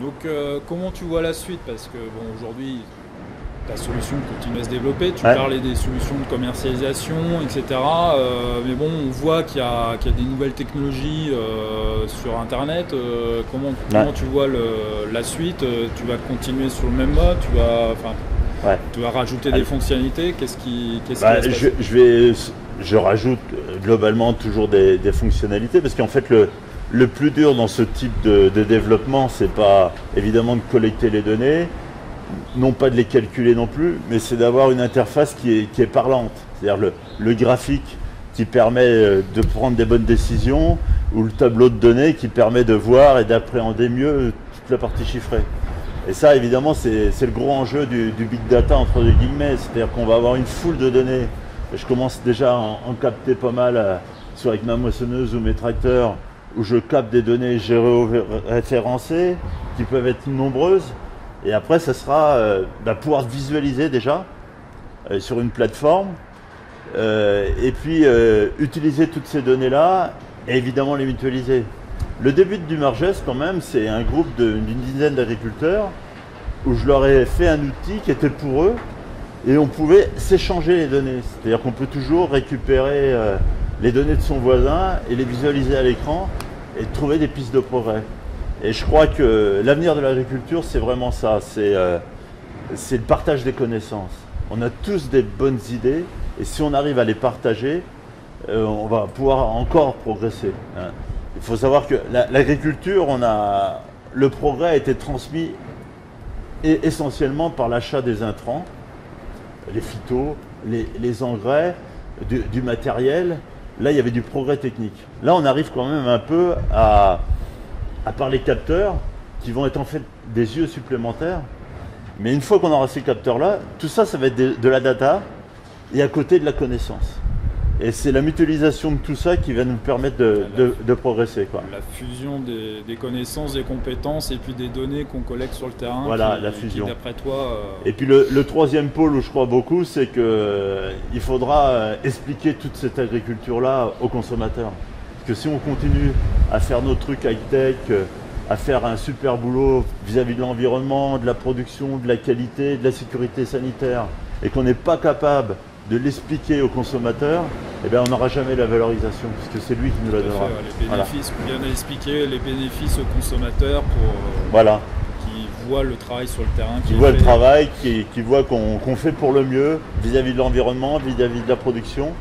Donc comment tu vois la suite? Parce que bon, aujourd'hui, ta solution continue à se développer, tu Ouais, parlais des solutions de commercialisation, etc. Mais bon, on voit qu'il y a des nouvelles technologies sur Internet. ouais, Comment tu vois la suite? Tu vas continuer sur le même mode? ouais. Tu vas rajouter des Allez. fonctionnalités? Qu'est-ce qui va se passer? Je rajoute globalement toujours des fonctionnalités parce qu'en fait le plus dur dans ce type de développement, c'est pas évidemment de collecter les données, non pas de les calculer non plus, mais c'est d'avoir une interface qui est parlante. C'est-à-dire le graphique qui permet de prendre des bonnes décisions ou le tableau de données qui permet de voir et d'appréhender mieux toute la partie chiffrée. Et ça, évidemment, c'est le gros enjeu du big data entre guillemets. C'est-à-dire qu'on va avoir une foule de données. Je commence déjà à en capter pas mal, soit avec ma moissonneuse ou mes tracteurs, où je capte des données géoréférencées qui peuvent être nombreuses. Et après, ça sera pouvoir visualiser déjà sur une plateforme et puis utiliser toutes ces données-là et évidemment les mutualiser. Le début du Margest, quand même, c'est un groupe d'une dizaine d'agriculteurs où je leur ai fait un outil qui était pour eux et on pouvait s'échanger les données. C'est-à-dire qu'on peut toujours récupérer les données de son voisin et les visualiser à l'écran et trouver des pistes de progrès. Et je crois que l'avenir de l'agriculture, c'est vraiment ça, c'est le partage des connaissances. On a tous des bonnes idées et si on arrive à les partager, on va pouvoir encore progresser, hein. Il faut savoir que l'agriculture, le progrès a été transmis essentiellement par l'achat des intrants, les phytos, les engrais, du matériel. Là, il y avait du progrès technique. Là, on arrive quand même un peu à part les capteurs, qui vont être en fait des yeux supplémentaires. Mais une fois qu'on aura ces capteurs-là, tout ça, ça va être de la data et à côté de la connaissance. Et c'est la mutualisation de tout ça qui va nous permettre de progresser, quoi. La fusion des connaissances, des compétences et puis des données qu'on collecte sur le terrain Voilà, la qui fusion. d'après toi, Et puis le troisième pôle où je crois beaucoup, c'est qu'il faudra expliquer toute cette agriculture-là aux consommateurs. Parce que si on continue à faire nos trucs high-tech, à faire un super boulot vis-à-vis de l'environnement, de la production, de la qualité, de la sécurité sanitaire, et qu'on n'est pas capable de l'expliquer aux consommateurs, eh bien on n'aura jamais la valorisation, puisque c'est lui qui nous tout la à fait, donnera. les Voilà. bénéfices, bien expliquer les bénéfices aux consommateurs pour Voilà. qui voient le travail sur le terrain Qui qui est voit le fait. travail, qui voit qu'on fait pour le mieux vis-à-vis de l'environnement, vis-à-vis de la production,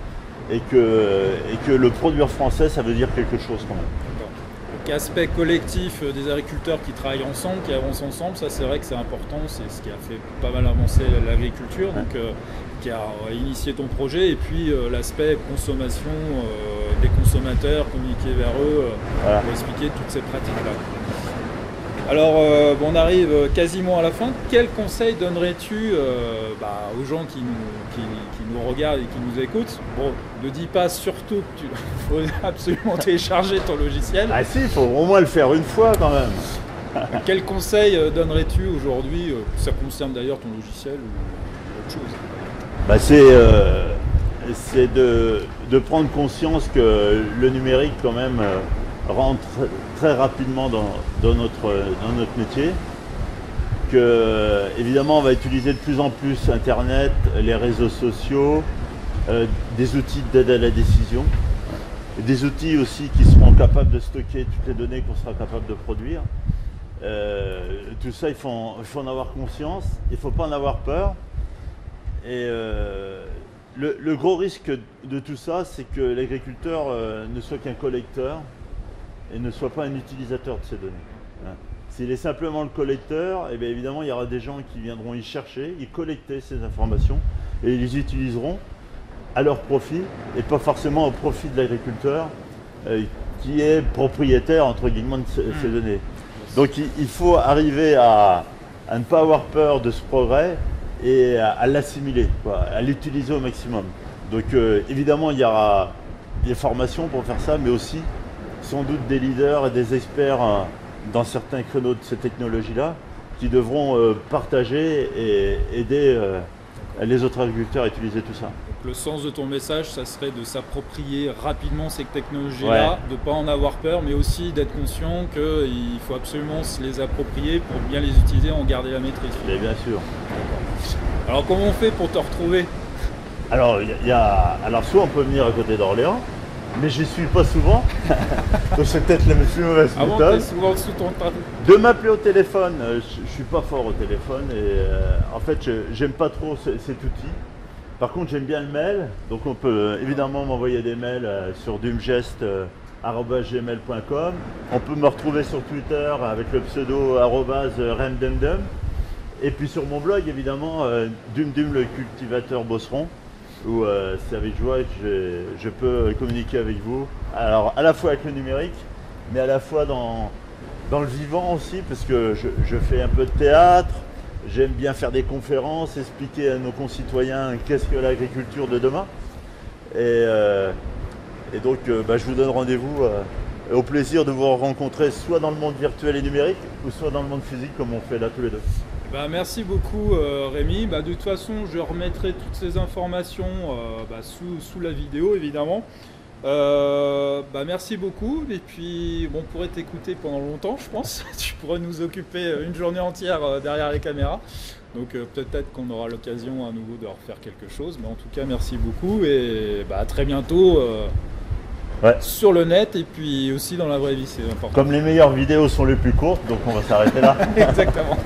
et que le produire français, ça veut dire quelque chose quand même. D'accord. Donc aspect collectif des agriculteurs qui travaillent ensemble, qui avancent ensemble, ça c'est vrai que c'est important, c'est ce qui a fait pas mal avancer l'agriculture, Ouais. donc qui a initié ton projet, et puis l'aspect consommation des consommateurs, communiquer vers eux Voilà. pour expliquer toutes ces pratiques-là. Alors, bon, on arrive quasiment à la fin. Quel conseil donnerais-tu aux gens qui nous regardent et qui nous écoutent? Bon, ne dis pas surtout que tu faut absolument télécharger ton logiciel. Ah si, il faut au moins le faire une fois quand même. Quel conseil donnerais-tu aujourd'hui? Ça concerne d'ailleurs ton logiciel ou autre chose. C'est de prendre conscience que le numérique quand même rentre très rapidement dans notre métier. Que évidemment on va utiliser de plus en plus Internet, les réseaux sociaux, des outils d'aide à la décision, des outils aussi qui seront capables de stocker toutes les données qu'on sera capable de produire. Tout ça, il faut en avoir conscience, il ne faut pas en avoir peur. Et le gros risque de tout ça, c'est que l'agriculteur ne soit qu'un collecteur et ne soit pas un utilisateur de ces données, hein. S'il est simplement le collecteur, eh bien évidemment, il y aura des gens qui viendront y chercher, y collecter ces informations et ils les utiliseront à leur profit et pas forcément au profit de l'agriculteur qui est propriétaire, entre guillemets, de ces données. Donc il faut arriver à ne pas avoir peur de ce progrès et à l'assimiler, quoi, à l'utiliser au maximum. Donc évidemment, il y aura des formations pour faire ça, mais aussi sans doute des leaders et des experts dans certains créneaux de ces technologies-là qui devront partager et aider les autres agriculteurs utilisaient tout ça. Donc le sens de ton message, ça serait de s'approprier rapidement ces technologies-là, de ne pas en avoir peur, mais aussi d'être conscient qu'il faut absolument se les approprier pour bien les utiliser, en garder la maîtrise. Et bien sûr. Alors comment on fait pour te retrouver? Alors, alors soit on peut venir à côté d'Orléans, mais j'y suis pas souvent, donc c'est peut-être la plus mauvaise Avant, méthode. tu es souvent sous ton train. De m'appeler au téléphone, je suis pas fort au téléphone et en fait j'aime pas trop cet outil. Par contre j'aime bien le mail, donc on peut évidemment m'envoyer des mails sur dumgest@gmail.com. On peut me retrouver sur Twitter avec le pseudo @remdumdum. Et puis sur mon blog évidemment, Dumdum le cultivateur bosseron, où c'est avec joie que je peux communiquer avec vous. Alors à la fois avec le numérique, mais à la fois dans le vivant aussi, parce que je fais un peu de théâtre, j'aime bien faire des conférences, expliquer à nos concitoyens qu'est-ce que l'agriculture de demain. Et donc je vous donne rendez-vous au plaisir de vous rencontrer soit dans le monde virtuel et numérique, ou soit dans le monde physique comme on fait là tous les deux. Merci beaucoup Rémi. De toute façon, je remettrai toutes ces informations sous la vidéo évidemment. Merci beaucoup et puis on pourrait t'écouter pendant longtemps, je pense. Tu pourrais nous occuper une journée entière derrière les caméras, donc peut-être qu'on aura l'occasion à nouveau de refaire quelque chose, mais en tout cas merci beaucoup et à très bientôt sur le net et puis aussi dans la vraie vie, c'est important. Comme les meilleures vidéos sont les plus courtes, donc on va s'arrêter là. Exactement.